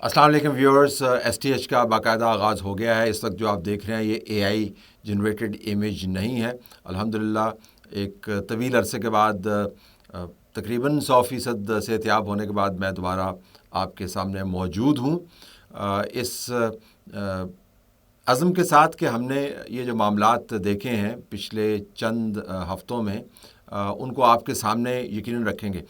अस्सलाम वालेकुम viewers, STH का बाकायदा आगाज़ हो गया है। इस वक्त जो आप देख रहे हैं ये AI जनरेटेड इमेज नहीं है। अल्हम्दुलिल्लाह एक तवील अरसे के बाद तकरीबन 100% सेहतियाब होने के बाद मैं दोबारा आपके सामने मौजूद हूँ। इस अज़्म के साथ कि हमने ये जो मामलात देखे हैं पिछले चंद हफ़्तों में उनको आपके सामने यकीनन रखेंगे।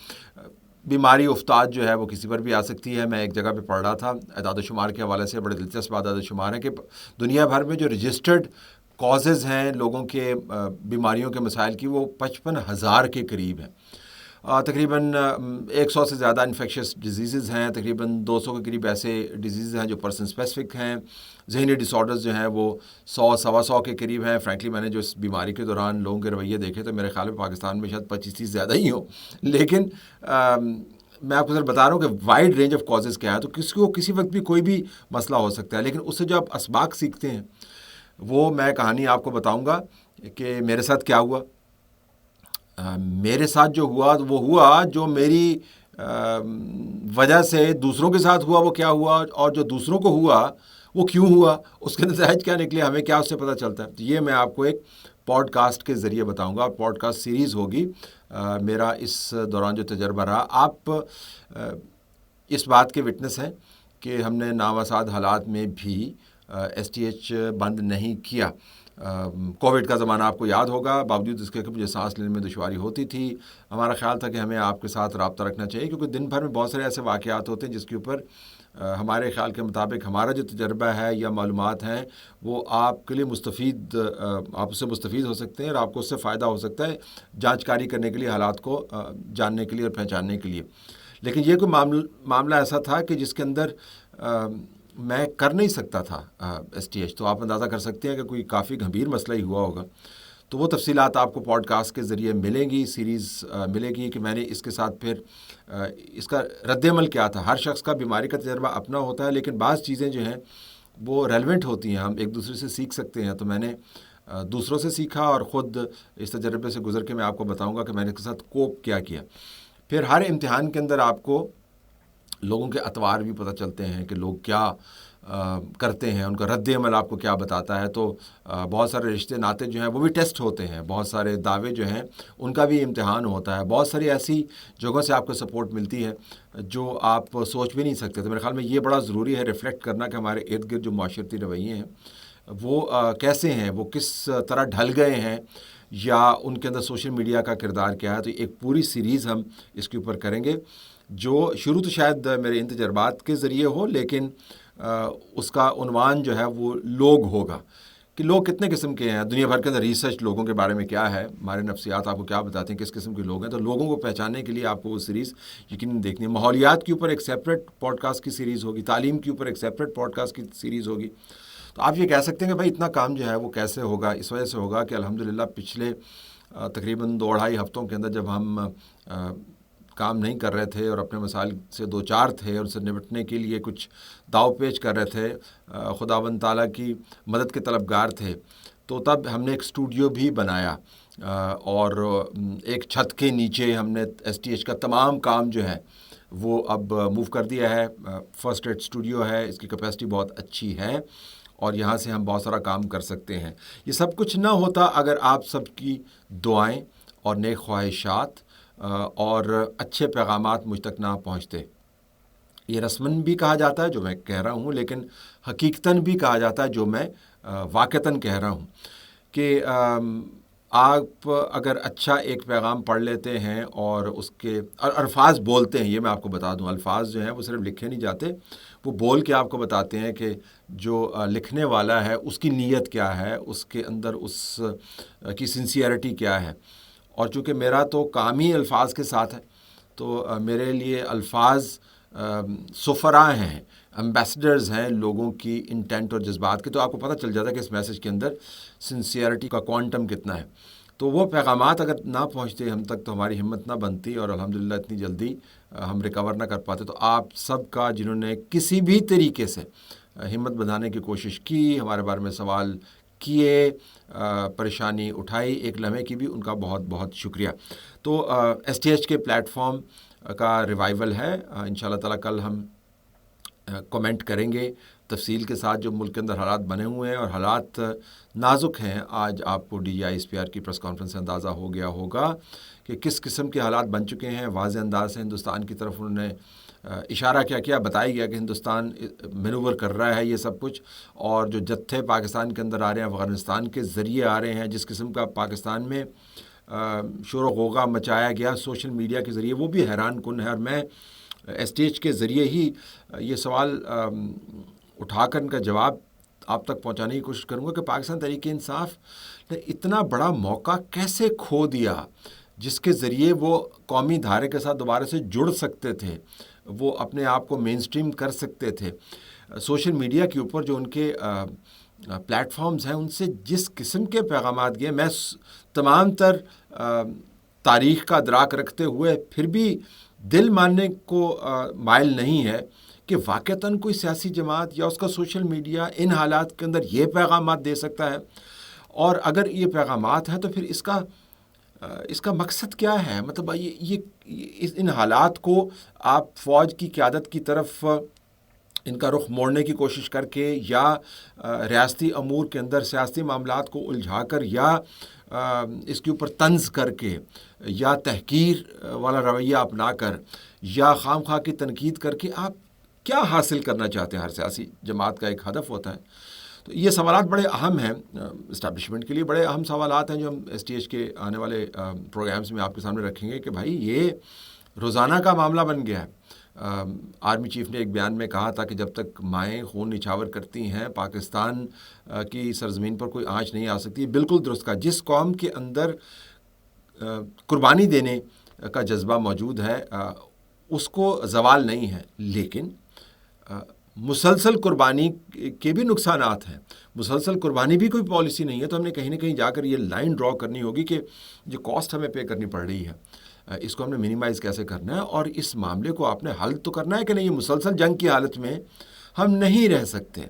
बीमारी उफ्ताद जो है वो किसी पर भी आ सकती है। मैं एक जगह पे पढ़ रहा था अदाद-ओ-शुमार के हवाले से, बड़े दिलचस्प अदाद-ओ-शुमार है कि दुनिया भर में जो रजिस्टर्ड कॉजेज़ हैं लोगों के बीमारियों के मसाइल की, वो 55,000 के करीब हैं। तकरीबन 100 से ज़्यादा इन्फेक्शस डिजीज़ हैं, तकरीबन 200 के करीब ऐसे डिजीज़ हैं जो पर्सन स्पेसिफिक हैं। ज़हनी डिसऑर्डर्स जो हैं वो 100 सवा 100 के करीब हैं। फ्रैंकली मैंने जो इस बीमारी के दौरान लोगों के रवैये देखे तो मेरे ख्याल में पाकिस्तान में शायद 25-30 ज़्यादा ही हो। लेकिन मैं आपको सर बता रहा हूँ कि वाइड रेंज ऑफ कॉजेज़ क्या है। तो किसी को किसी वक्त भी कोई भी मसला हो सकता है, लेकिन उससे जो आप असबाक सीखते हैं वो मैं कहानी आपको बताऊँगा कि मेरे साथ क्या हुआ। मेरे साथ जो हुआ वो हुआ जो मेरी वजह से दूसरों के साथ हुआ वो क्या हुआ, और जो दूसरों को हुआ वो क्यों हुआ, उसके नतीजे क्या निकले, हमें क्या उससे पता चलता है। तो ये मैं आपको एक पॉडकास्ट के ज़रिए बताऊंगा। पॉडकास्ट सीरीज़ होगी मेरा इस दौरान जो तजर्बा रहा। आप इस बात के विटनेस हैं कि हमने नावासाद हालात में भी STH बंद नहीं किया। कोविड का ज़माना आपको याद होगा, बावजूद इसके कि मुझे सांस लेने में दुश्वारी होती थी। हमारा ख्याल था कि हमें आपके साथ रब्ता रखना चाहिए, क्योंकि दिन भर में बहुत सारे ऐसे वाक़यात होते हैं जिसके ऊपर हमारे ख्याल के मुताबिक हमारा जो तजर्बा है या मालूमात हैं वो आपके लिए मुस्तफ़ीद, आप उससे मुस्तफ़ीद हो सकते हैं और आपको उससे फ़ायदा हो सकता है जांचकारी करने के लिए, हालात को जानने के लिए और पहचानने के लिए। लेकिन ये कोई मामला ऐसा था कि जिसके अंदर मैं कर नहीं सकता था STH। तो आप अंदाज़ा कर सकते हैं कि कोई काफ़ी गंभीर मसला ही हुआ होगा। तो वो तफसीलात आपको पॉडकास्ट के ज़रिए मिलेंगी, सीरीज़ मिलेगी कि मैंने इसके साथ फिर इसका रद्द-ए-अमल क्या था। हर शख्स का बीमारी का तजर्बा अपना होता है, लेकिन बाज़ चीज़ें जो हैं वो रेलेवेंट होती हैं, हम एक दूसरे से सीख सकते हैं। तो मैंने दूसरों से सीखा और ख़ुद इस तजर्बे से गुज़र के मैं आपको बताऊँगा कि मैंने इसके साथ कोप क्या किया। फिर हर इम्तिहान के अंदर आपको लोगों के अतवार भी पता चलते हैं कि लोग क्या करते हैं, उनका रद्द-ए-अमल आपको क्या बताता है। तो बहुत सारे रिश्ते नाते जो हैं वो भी टेस्ट होते हैं, बहुत सारे दावे जो हैं उनका भी इम्तिहान होता है, बहुत सारी ऐसी जगहों से आपको सपोर्ट मिलती है जो आप सोच भी नहीं सकते। तो मेरे ख्याल में ये बड़ा ज़रूरी है रिफ़्लेक्ट करना कि हमारे इर्द गिर्द जो माशरती रवैये हैं वो कैसे हैं, वो किस तरह ढल गए हैं, या उनके अंदर सोशल मीडिया का किरदार क्या है। तो एक पूरी सीरीज़ हम इसके ऊपर करेंगे, जो शुरू तो शायद मेरे इन तजर्बात के ज़रिए हो, लेकिन उसका उन्वान जो है वो लोग होगा कि लोग कितने किस्म के हैं। दुनिया भर के अंदर रिसर्च लोगों के बारे में क्या है, हमारे नफ्सियात आपको क्या बताते हैं, किस किस्म के लोग हैं। तो लोगों को पहचानने के लिए आपको वो सीरीज़ यकीनन देखनी है। माहौलियात के ऊपर एक सेपरेट पॉडकास्ट की सीरीज़ होगी, तालीम के ऊपर एक सेपरेट पॉडकास्ट की सीरीज़ होगी। तो आप ये कह सकते हैं कि भाई इतना काम जो है वो कैसे होगा। इस वजह से होगा कि अल्हम्दुलिल्लाह पिछले तकरीबन 2-2.5 हफ्तों के अंदर जब हम काम नहीं कर रहे थे और अपने मसाइल से दो चार थे और उनसे निपटने के लिए कुछ दाव पेच कर रहे थे, खुदावंद ताला की मदद के तलबगार थे, तो तब हमने एक स्टूडियो भी बनाया और एक छत के नीचे हमने STH का तमाम काम जो है वो अब मूव कर दिया है। फर्स्ट रेट स्टूडियो है, इसकी कैपेसिटी बहुत अच्छी है और यहाँ से हम बहुत सारा काम कर सकते हैं। ये सब कुछ ना होता अगर आप सबकी दुआएं और नेक ख्वाहिशात और अच्छे पैगामात मुझ तक ना पहुँचते। ये रस्मन भी कहा जाता है जो मैं कह रहा हूँ, लेकिन हकीकतन भी कहा जाता है जो मैं वाक़तन कह रहा हूँ कि आप अगर अच्छा एक पैगाम पढ़ लेते हैं और उसके अल्फाज बोलते हैं, ये मैं आपको बता दूं, अल्फाज जो हैं वो सिर्फ लिखे नहीं जाते, वो बोल के आपको बताते हैं कि जो लिखने वाला है उसकी नीयत क्या है, उसके अंदर उस की सिंसियरिटी क्या है। और चूँकि मेरा तो काम ही अल्फाज के साथ है, तो मेरे लिए अल्फाज सुफरा हैं, एम्बेसडर्स हैं लोगों की इंटेंट और जज्बात के। तो आपको पता चल जाता है कि इस मैसेज के अंदर सिंसियरिटी का क्वांटम कितना है। तो वो पैगामात अगर ना पहुंचते हम तक तो हमारी हिम्मत ना बनती और अल्हम्दुलिल्लाह इतनी जल्दी हम रिकवर ना कर पाते। तो आप सब का जिन्होंने किसी भी तरीके से हिम्मत बढ़ाने की कोशिश की, हमारे बारे में सवाल किए, परेशानी उठाई एक लम्हे की भी, उनका बहुत बहुत शुक्रिया। तो STH के प्लेटफॉर्म का रिवाइवल है इंशाल्लाह ताला। कल हम کمنٹ کریں گے تفصیل کے ساتھ جو ملک کے اندر حالات بنے ہوئے ہیں، اور حالات نازک ہیں۔ آج آپ کو DGI SPR کی پریس کانفرنس سے اندازہ ہو گیا ہوگا کہ کس قسم کے حالات بن چکے ہیں۔ واضح انداز سے ہندوستان کی طرف انہوں نے اشارہ کیا بتایا گیا کہ ہندوستان مینوور کر رہا ہے یہ سب کچھ، اور جو جتھے پاکستان کے اندر آ رہے ہیں افغانستان کے ذریعے آ رہے ہیں، جس قسم کا پاکستان میں شور و غوغا مچایا گیا سوشل میڈیا کے ذریعے، وہ بھی حیران کن ہے۔ اور میں STH کے ذریعے ہی یہ سوال اٹھا کر ان کا جواب آپ تک پہنچانے کی کوشش کروں گا کہ پاکستان تحریک انصاف نے اتنا بڑا موقع کیسے کھو دیا جس کے ذریعے وہ قومی دھارے کے ساتھ دوبارہ سے جڑ سکتے تھے، وہ اپنے آپ کو مین سٹریم کر سکتے تھے۔ سوشل میڈیا کے اوپر جو ان کے پلیٹ فارمز ہیں، ان سے جس قسم کے پیغامات گئے، میں تمام تر تاریخ کا ادراک رکھتے ہوئے پھر بھی دل ماننے کو مائل نہیں ہے کہ واقعتاً کوئی سیاسی جماعت یا اس کا سوشل میڈیا ان حالات کے اندر یہ پیغامات دے سکتا ہے۔ اور اگر یہ پیغامات ہیں تو پھر اس کا مقصد کیا ہے؟ مطلب ان حالات کو آپ فوج کی قیادت کی طرف ان کا رخ موڑنے کی کوشش کر کے، یا ریاستی امور کے اندر سیاسی معاملات کو الجھا کر، یا اس کے اوپر طنز کر کے، یا تحقیر والا رویہ اپنا کر، یا خام خواہ کی تنقید کر کے آپ کیا حاصل کرنا چاہتے ہیں؟ ہر سیاسی جماعت کا ایک ہدف ہوتا ہے۔ تو یہ سوالات بڑے اہم ہیں اسٹیبلشمنٹ کے لیے، بڑے اہم سوالات ہیں جو ہم STH کے آنے والے پروگرامز میں آپ کے سامنے رکھیں گے کہ بھائی یہ روزانہ کا معاملہ بن گیا ہے۔ آرمی چیف نے ایک بیان میں کہا تھا کہ جب تک مائیں خون نچھاور کرتی ہیں پاکستان کی سرزمین پر کوئی آنچ نہیں آ سکتی۔ بالکل درست کہا۔ جس قوم کے اندر قربانی دینے کا جذبہ موجود ہے اس کو زوال نہیں ہے، لیکن مسلسل قربانی کے بھی نقصانات ہیں۔ مسلسل قربانی بھی کوئی پالیسی نہیں ہے، تو ہم نے کہیں نہ کہیں جا کر یہ لائن ڈرا کرنی ہوگی کہ جو کاسٹ ہمیں پے کرنی پڑ رہی ہے اس کو ہم نے منیمائز کیسے کرنا ہے، اور اس معاملے کو آپ نے حل تو کرنا ہے کہ نہیں۔ یہ مسلسل جنگ کی حالت میں ہم نہیں رہ سکتے،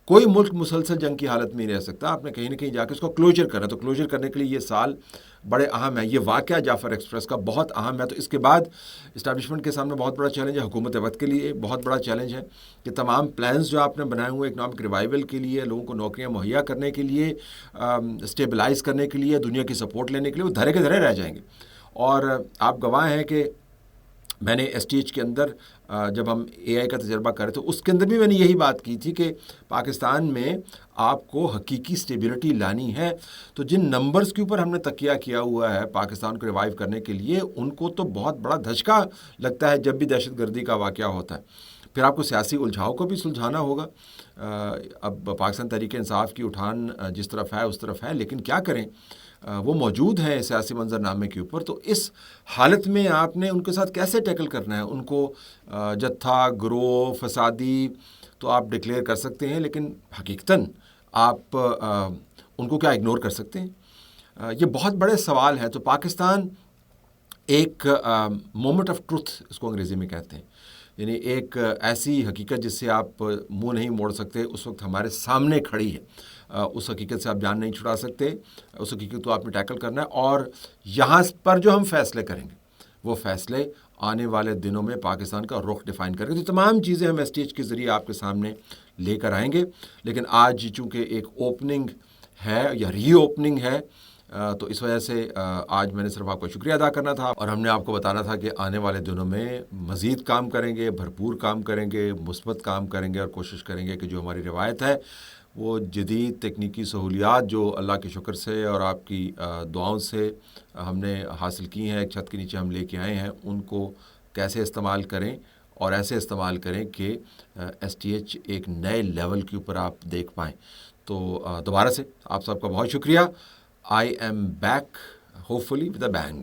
کوئی ملک مسلسل جنگ کی حالت میں نہیں رہ سکتا۔ آپ نے کہیں نہ کہیں جا کے اس کو کلوجر کرنا ہے، تو کلوجر کرنے کے لیے یہ سال بڑے اہم ہے۔ یہ واقعہ جعفر ایکسپریس کا بہت اہم ہے۔ تو اس کے بعد اسٹیبلشمنٹ کے سامنے بہت بڑا چیلنج ہے، حکومت وقت کے لیے بہت بڑا چیلنج ہے کہ تمام پلانز جو آپ نے بنائے ہوئے اکنامک ریوائول کے لیے، لوگوں کو نوکریاں مہیا کرنے کے لیے، اسٹیبلائز کرنے کے لیے، دنیا کی سپورٹ لینے کے لیے، وہ دھرے کے دھرے رہ جائیں گے۔ اور آپ گواہ ہیں کہ میں نے STH کے اندر جب ہم AI کا تجربہ کر رہے تھے اس کے اندر بھی میں نے یہی بات کی تھی کہ پاکستان میں آپ کو حقیقی سٹیبلٹی لانی ہے۔ تو جن نمبرز کے اوپر ہم نے تکیہ کیا ہوا ہے پاکستان کو ریوائیو کرنے کے لیے، ان کو تو بہت بڑا دھچکا لگتا ہے جب بھی دہشت گردی کا واقعہ ہوتا ہے۔ پھر آپ کو سیاسی الجھاؤ کو بھی سلجھانا ہوگا۔ اب پاکستان تحریک انصاف کی اٹھان جس طرف ہے اس طرف ہے، لیکن کیا کریں، وہ موجود ہیں سیاسی منظر نامے کے اوپر۔ تو اس حالت میں آپ نے ان کے ساتھ کیسے ٹیکل کرنا ہے؟ ان کو جتھا، گروہ، فسادی تو آپ ڈکلیئر کر سکتے ہیں، لیکن حقیقتاً آپ ان کو کیا اگنور کر سکتے ہیں؟ یہ بہت بڑے سوال ہیں۔ تو پاکستان ایک مومنٹ آف ٹروتھ اس کو انگریزی میں کہتے ہیں، یعنی ایک ایسی حقیقت جس سے آپ منہ نہیں موڑ سکتے، اس وقت ہمارے سامنے کھڑی ہے۔ اس حقیقت سے آپ جان نہیں چھڑا سکتے، اس حقیقت کو آپ نے ٹیکل کرنا ہے، اور یہاں پر جو ہم فیصلے کریں گے وہ فیصلے آنے والے دنوں میں پاکستان کا رخ ڈیفائن کریں گے۔ تو تمام چیزیں ہم STH کے ذریعے آپ کے سامنے لے کر آئیں گے، لیکن آج چونکہ ایک اوپننگ ہے یا ری اوپننگ ہے، تو اس وجہ سے آج میں نے صرف آپ کو شکریہ ادا کرنا تھا، اور ہم نے آپ کو بتانا تھا کہ آنے والے دنوں میں مزید کام کریں گے، بھرپور کام کریں گے، مثبت کام کریں گے، اور کوشش کریں گے کہ جو ہماری روایت ہے وہ جدید تکنیکی سہولیات جو اللہ کے شکر سے اور آپ کی دعاؤں سے ہم نے حاصل کی ہیں، ایک چھت کے نیچے ہم لے کے آئے ہیں، ان کو کیسے استعمال کریں، اور ایسے استعمال کریں کہ STH ایک نئے لیول کے اوپر آپ دیکھ پائیں۔ تو دوبارہ سے آپ سب کا بہت شکریہ۔ I am back hopefully with a bang.